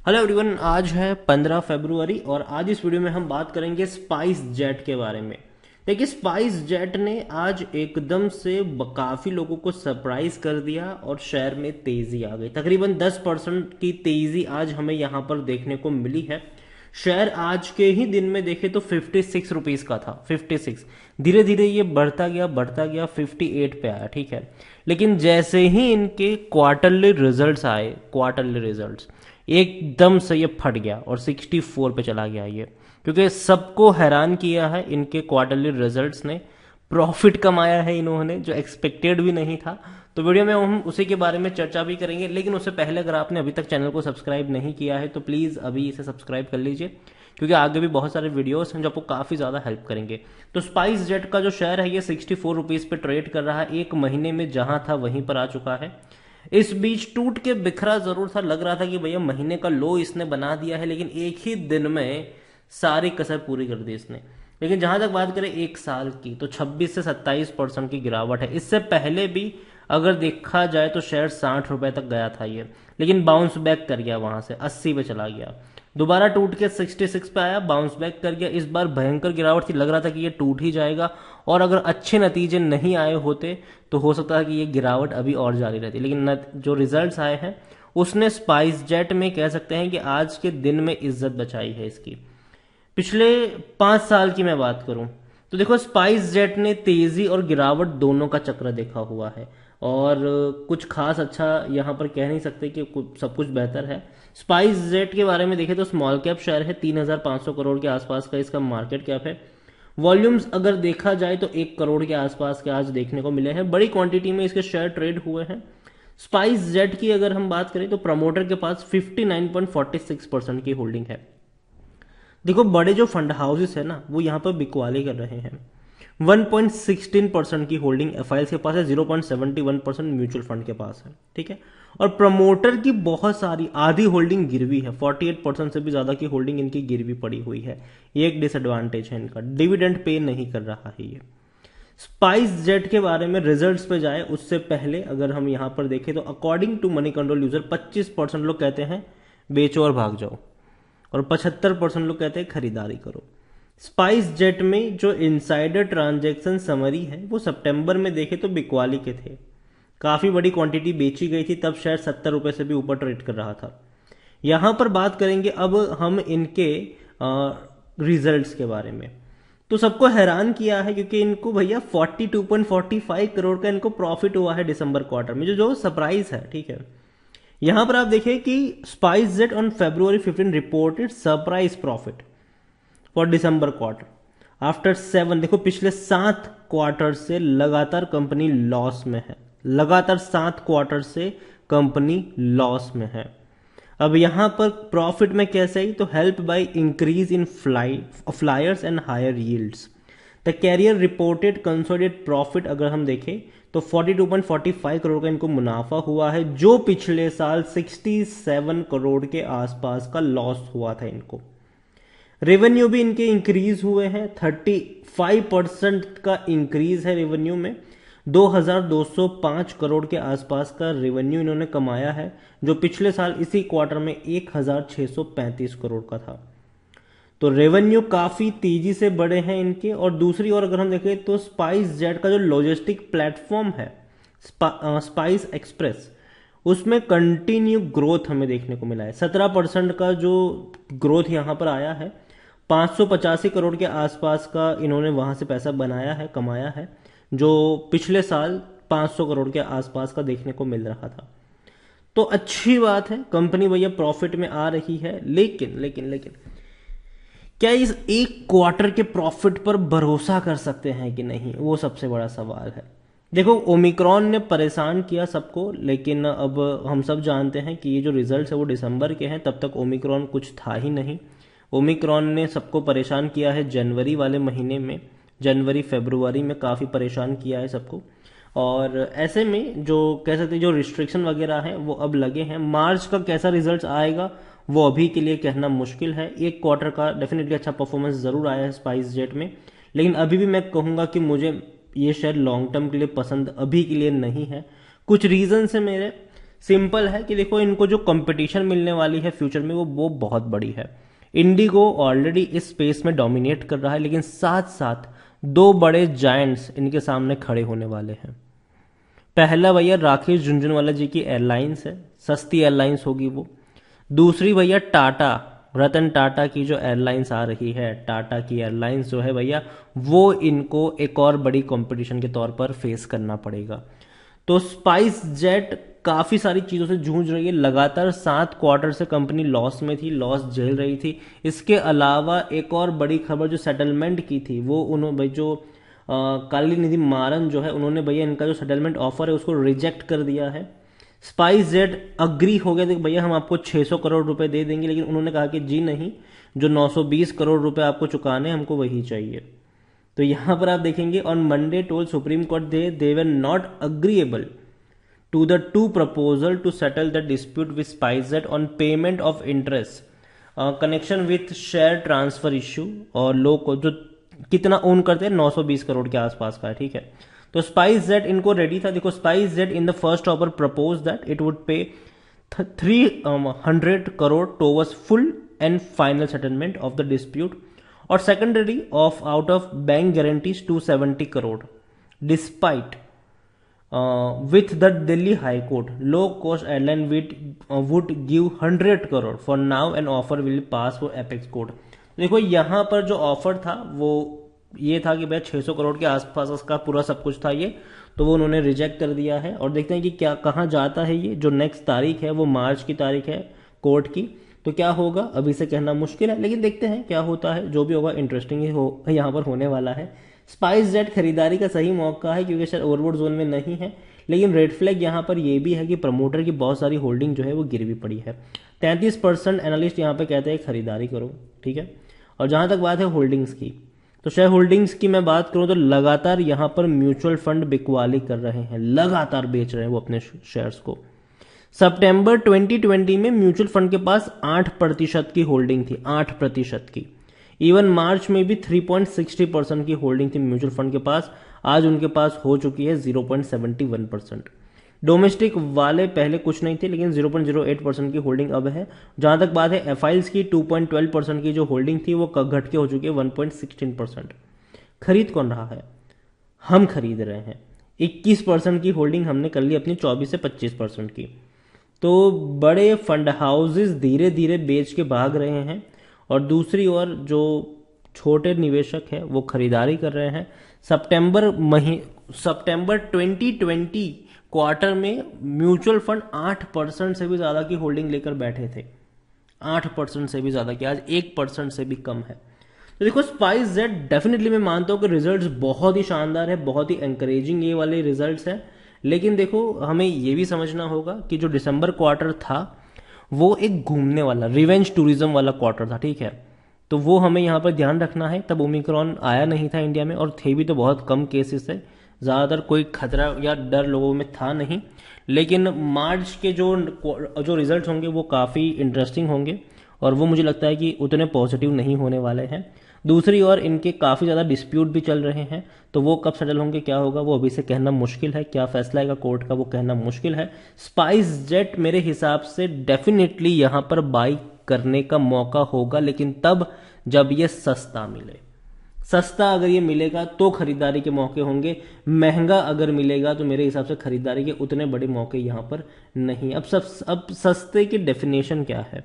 Hello everyone, आज है 15 फरवरी और आज इस वीडियो में हम बात करेंगे स्पाइस जेट के बारे में। देखिए, स्पाइस जेट ने आज एकदम से काफ़ी लोगों को सरप्राइज कर दिया और शेयर में तेज़ी आ गई। तकरीबन 10% की तेज़ी आज हमें यहाँ पर देखने को मिली है। शेयर आज के ही दिन में देखे तो 56 रुपीज़ का था, 56। धीरे धीरे ये बढ़ता गया 58 पे आया, ठीक है। लेकिन जैसे ही इनके क्वार्टरली रिजल्ट्स आए, क्वार्टरली रिजल्ट्स एकदम से ये फट गया और 64 पे चला गया ये, क्योंकि सबको हैरान किया है इनके क्वार्टरली रिजल्ट्स ने। प्रॉफिट कमाया है इन्होंने जो एक्सपेक्टेड भी नहीं था। तो वीडियो में हम उसी के बारे में चर्चा भी करेंगे, लेकिन उससे पहले अगर आपने अभी तक चैनल को सब्सक्राइब नहीं किया है तो प्लीज़ अभी इसे सब्सक्राइब कर लीजिए, क्योंकि आगे भी बहुत सारे वीडियोस हैं जो आपको काफ़ी ज़्यादा हेल्प करेंगे। तो स्पाइस जेट का जो शेयर है ये 64 रुपीज़ पे ट्रेड कर रहा है। एक महीने में जहां था वहीं पर आ चुका है। इस बीच टूट के बिखरा जरूर था, लग रहा था कि भैया महीने का लो इसने बना दिया है, लेकिन एक ही दिन में सारी कसर पूरी कर दी इसने। लेकिन जहां तक बात करें एक साल की, तो 26 से 27% की गिरावट है। इससे पहले भी अगर देखा जाए तो शेयर 60 रुपए तक गया था ये, लेकिन बाउंस बैक कर गया, वहां से 80 पे चला गया, दोबारा टूट के 66 पे आया, बाउंस बैक कर गया। इस बार भयंकर गिरावट थी, लग रहा था कि ये टूट ही जाएगा और अगर अच्छे नतीजे नहीं आए होते तो हो सकता है कि ये गिरावट अभी और जारी रहती। लेकिन जो रिजल्ट्स आए हैं उसने स्पाइस जेट में कह सकते हैं कि आज के दिन में इज्जत बचाई है इसकी। पिछले 5 साल की मैं बात करूं तो देखो, स्पाइस जेट ने तेजी और गिरावट दोनों का चक्र देखा हुआ है और कुछ खास अच्छा यहां पर कह नहीं सकते कि सब कुछ बेहतर है। स्पाइस जेट के बारे में देखें तो स्मॉल कैप शेयर है, 3,500 करोड़ के आसपास का इसका मार्केट कैप है। वॉल्यूम्स अगर देखा जाए तो 1 करोड़ के आसपास के आज देखने को मिले हैं। बड़ी क्वांटिटी में इसके शेयर ट्रेड हुए हैं। स्पाइस जेट की अगर हम बात करें तो प्रमोटर के पास 59.46% की होल्डिंग है। देखो, बड़े जो फंड हाउसेस है ना वो यहाँ पर बिकवाली कर रहे हैं। 1.16% की होल्डिंग एफआईएल्स के पास है, 0.71% म्यूचुअल फंड के पास है, ठीक है। और प्रमोटर की बहुत सारी आधी होल्डिंग गिरवी है, 48% से भी ज्यादा की होल्डिंग इनकी गिरवी पड़ी हुई है। ये एक डिसएडवांटेज है इनका। डिविडेंड पे नहीं कर रहा है ये। स्पाइस जेट के बारे में रिजल्ट्स पे जाए उससे पहले अगर हम यहां पर देखें तो according to money control user 25% लोग कहते हैं बेचो और भाग जाओ और 75% लोग कहते हैं खरीदारी करो। स्पाइस जेट में जो इनसाइडर ट्रांजैक्शन समरी है वो सितंबर में देखे तो बिकवाली के थे। काफी बड़ी क्वांटिटी बेची गई थी, तब शेयर 70 रुपए से भी ऊपर ट्रेड कर रहा था। यहां पर बात करेंगे अब हम इनके रिजल्ट्स के बारे में। तो सबको हैरान किया है क्योंकि इनको भैया 42.45 करोड़ का इनको प्रॉफिट हुआ है दिसंबर क्वार्टर में, जो सरप्राइज है, ठीक है। यहां पर आप देखिए कि spice jet on February 15 reported surprise profit for December quarter after 7। देखो, पिछले 7 क्वार्टर से लगातार कंपनी लॉस में है, लगातार 7 क्वार्टर से कंपनी लॉस में है। अब यहां पर प्रॉफिट में कैसे आई, तो help by increase in flyers and higher yields. The carrier reported consolidated profit अगर हम देखें तो 42.45 करोड़ का इनको मुनाफा हुआ है, जो पिछले साल 67 करोड़ के आसपास का लॉस हुआ था इनको। रेवेन्यू भी इनके इंक्रीज हुए हैं, 35% का इंक्रीज है रेवेन्यू में। 2,205 करोड़ के आसपास का रेवेन्यू इन्होंने कमाया है, जो पिछले साल इसी क्वार्टर में 1,635 करोड़ का था। तो रेवेन्यू काफी तेजी से बढ़े हैं इनके। और दूसरी ओर अगर हम देखें तो स्पाइस जेट का जो लॉजिस्टिक प्लेटफॉर्म है स्पाइस एक्सप्रेस, उसमें कंटिन्यू ग्रोथ हमें देखने को मिला है। 17% का जो ग्रोथ यहां पर आया है। 585 करोड़ के आसपास का इन्होंने वहां से पैसा बनाया है, कमाया है, जो पिछले साल 500 करोड़ के आसपास का देखने को मिल रहा था। तो अच्छी बात है, कंपनी भैया प्रॉफिट में आ रही है। लेकिन लेकिन लेकिन क्या इस एक क्वार्टर के प्रॉफिट पर भरोसा कर सकते हैं कि नहीं, वो सबसे बड़ा सवाल है। देखो, ओमिक्रॉन ने परेशान किया सबको, लेकिन अब हम सब जानते हैं कि ये जो रिजल्ट्स है वो दिसंबर के हैं, तब तक ओमिक्रॉन कुछ था ही नहीं। ओमिक्रॉन ने सबको परेशान किया है जनवरी वाले महीने में, जनवरी फरवरी में काफ़ी परेशान किया है सबको। और ऐसे में जो कह सकते हैं जो रिस्ट्रिक्शन वगैरह है वो अब लगे हैं। मार्च का कैसा रिजल्ट आएगा वो अभी के लिए कहना मुश्किल है। एक क्वार्टर का डेफिनेटली अच्छा परफॉर्मेंस जरूर आया है स्पाइस जेट में, लेकिन अभी भी मैं कहूंगा कि मुझे ये शेयर लॉन्ग टर्म के लिए पसंद अभी के लिए नहीं है। कुछ रीजन है मेरे। सिंपल है कि देखो इनको जो कंपटीशन मिलने वाली है फ्यूचर में वो बहुत बड़ी है। इंडिगो ऑलरेडी इस स्पेस में डोमिनेट कर रहा है, लेकिन साथ साथ दो बड़े जायंट्स इनके सामने खड़े होने वाले हैं। पहला भैया राकेश झुनझुनवाला जी की एयरलाइंस है, सस्ती एयरलाइंस होगी वो। दूसरी भैया टाटा, रतन टाटा की जो एयरलाइंस आ रही है, टाटा की एयरलाइंस जो है भैया, वो इनको एक और बड़ी कंपटीशन के तौर पर फेस करना पड़ेगा। तो स्पाइस जेट काफी सारी चीजों से जूझ रही है, लगातार 7 क्वार्टर से कंपनी लॉस में थी, लॉस झेल रही थी। इसके अलावा एक और बड़ी खबर जो सेटलमेंट की थी, वो उन्होंने जो काली निधि मारन जो है, उन्होंने भैया इनका जो सेटलमेंट ऑफर है उसको रिजेक्ट कर दिया है। स्पाइस जेट अग्री हो गया कि भैया हम आपको 600 करोड़ रुपए दे देंगे, लेकिन उन्होंने कहा कि जी नहीं, जो 920 करोड़ रुपए आपको चुकाने हमको वही चाहिए। तो यहां पर आप देखेंगे on Monday told supreme court they were not agreeable to the to proposal to settle the dispute with SpiceJet on payment of interest connection with share transfer issue. और लोग को जो कितना ओन करते हैं 920 करोड़ के आसपास का है, ठीक है। तो स्पाइस जेट इनको रेडी था। देखो SpiceJet in the first offer propose that it would pay 300 crore towards full and final settlement of the dispute, और secondary of out of bank guarantees 270 crore despite with the Delhi High Court, low cost airline would give 100 crore for now and offer will pass for apex court। देखो यहाँ पर जो offer था वो ये था कि भाई 600 करोड़ के आसपास उसका पूरा सब कुछ था ये, तो वो उन्होंने रिजेक्ट कर दिया है। और देखते हैं कि क्या कहाँ जाता है ये। जो नेक्स्ट तारीख है वो मार्च की तारीख है कोर्ट की, तो क्या होगा अभी से कहना मुश्किल है, लेकिन देखते हैं क्या होता है। जो भी होगा इंटरेस्टिंग ही हो यहाँ पर होने वाला है। स्पाइस जेट खरीदारी का सही मौका है क्योंकि शायद ओवरबोर्ड जोन में नहीं है, लेकिन रेड फ्लैग यहाँ पर यह भी है कि प्रमोटर की बहुत सारी होल्डिंग जो है वो गिरवी पड़ी है। 33% एनालिस्ट यहाँ पे कहते हैं खरीदारी करो, ठीक है। और जहां तक बात है होल्डिंग्स की, तो शेयर होल्डिंग्स की मैं बात करूं तो लगातार यहां पर म्यूचुअल फंड बिकवाली कर रहे हैं, लगातार बेच रहे हैं वो अपने शेयर्स को। सितंबर 2020 में म्यूचुअल फंड के पास 8% की होल्डिंग थी, 8% की। इवन मार्च में भी 3.60% की होल्डिंग थी म्यूचुअल फंड के पास, आज उनके पास हो चुकी है 0.71%। डोमेस्टिक वाले पहले कुछ नहीं थे, लेकिन 0.08% की होल्डिंग अब है। जहां तक बात है एफआईल्स की, 2.12% की जो होल्डिंग थी वो घट के हो चुकी है 1.16%। खरीद कौन रहा है? हम खरीद रहे हैं। 21% की होल्डिंग हमने कर ली अपनी 24 से 25% की। तो बड़े फंड हाउसेस धीरे धीरे बेच के भाग रहे हैं, और दूसरी ओर जो छोटे निवेशक हैं वो खरीदारी कर रहे हैं। सितंबर 2020 क्वार्टर में म्यूचुअल फंड 8% से भी ज्यादा की होल्डिंग लेकर बैठे थे, 8% से भी ज्यादा की, आज 1% से भी कम है। तो देखो स्पाइस जेट डेफिनेटली मैं मानता हूं कि रिजल्ट्स बहुत ही शानदार है, बहुत ही एनकरेजिंग ये वाले रिजल्ट्स हैं, लेकिन देखो हमें ये भी समझना होगा कि जो दिसंबर क्वार्टर था वो एक घूमने वाला रिवेंज टूरिज्म वाला क्वार्टर था, ठीक है। तो वो हमें यहाँ पर ध्यान रखना है। तब ओमिक्रॉन आया नहीं था इंडिया में, और थे भी तो बहुत कम केसेस है, ज़्यादातर कोई खतरा या डर लोगों में था नहीं। लेकिन मार्च के जो रिजल्ट होंगे वो काफ़ी इंटरेस्टिंग होंगे, और वो मुझे लगता है कि उतने पॉजिटिव नहीं होने वाले हैं। दूसरी ओर इनके काफ़ी ज़्यादा डिस्प्यूट भी चल रहे हैं, तो वो कब सेटल होंगे, क्या होगा, वो अभी से कहना मुश्किल है। क्या फैसला आएगा कोर्ट का वो कहना मुश्किल है। स्पाइस जेट मेरे हिसाब से डेफिनेटली यहाँ पर बाई करने का मौका होगा, लेकिन तब जब ये सस्ता मिले। सस्ता अगर ये मिलेगा तो खरीदारी के मौके होंगे, महंगा अगर मिलेगा तो मेरे हिसाब से खरीदारी के उतने बड़े मौके यहाँ पर नहीं। अब सस्ते की डेफिनेशन क्या है?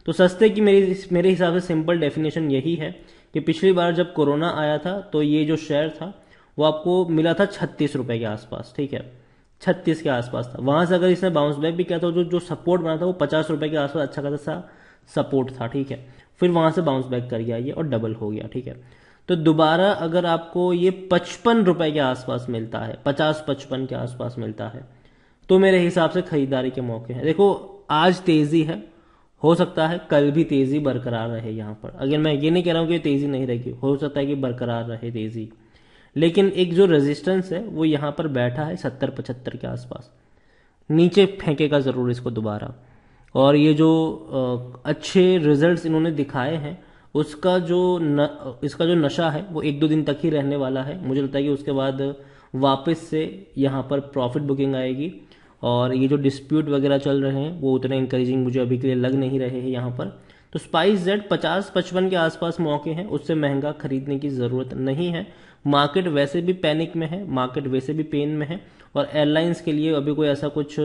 तो सस्ते की मेरे हिसाब से सिंपल डेफिनेशन यही है कि पिछली बार जब कोरोना आया था तो ये जो शेयर था वो आपको मिला था 36 रुपए के आसपास, ठीक है, 36 के आसपास था। वहां से अगर इसने बाउंस बैक भी किया था, जो सपोर्ट बना था वो 50 रुपए के आसपास अच्छा खासा सपोर्ट था, ठीक है। फिर वहां से बाउंस बैक कर गया ये और डबल हो गया, ठीक है। तो दोबारा अगर आपको ये 55 रुपए के आसपास मिलता है, 50-55 के आसपास मिलता है, तो मेरे हिसाब से खरीदारी के मौके हैं। देखो आज तेजी है, हो सकता है कल भी तेजी बरकरार रहे यहाँ पर। अगर मैं ये नहीं कह रहा हूँ कि तेजी नहीं रहेगी, हो सकता है कि बरकरार रहे तेजी, लेकिन एक जो रेजिस्टेंस है वो यहाँ पर बैठा है 70-75 के आसपास, नीचे फेंकेगा जरूर इसको दोबारा। और ये जो अच्छे रिजल्ट्स इन्होंने दिखाए हैं उसका इसका जो नशा है वो 1-2 दिन तक ही रहने वाला है। मुझे लगता है कि उसके बाद वापस से यहाँ पर प्रॉफिट बुकिंग आएगी, और ये जो डिस्प्यूट वगैरह चल रहे हैं वो उतने इंकरेजिंग मुझे अभी के लिए लग नहीं रहे हैं यहाँ पर। तो स्पाइस जेड 50-55 के आसपास मौके हैं, उससे महंगा खरीदने की ज़रूरत नहीं है। मार्केट वैसे भी पैनिक में है, मार्केट वैसे भी पेन में है, और एयरलाइंस के लिए अभी कोई ऐसा कुछ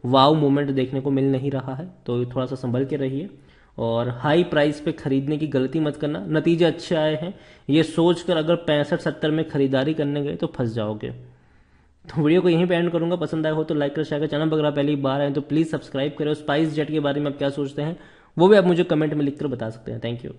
वाव मोमेंट देखने को मिल नहीं रहा है, तो थोड़ा सा संभल के रहिए और हाई प्राइस पे खरीदने की गलती मत करना। नतीजे अच्छे आए हैं ये सोचकर अगर 65-70 में खरीदारी करने गए तो फंस जाओगे। तो वीडियो को यहीं पे एंड करूंगा। पसंद आया हो तो लाइक कर, शेयर कर, चैनल पर अगर आप पहली बार आए तो प्लीज़ सब्सक्राइब करें। स्पाइस जेट के बारे में आप क्या सोचते हैं वो भी आप मुझे कमेंट में लिखकर बता सकते हैं। Thank you.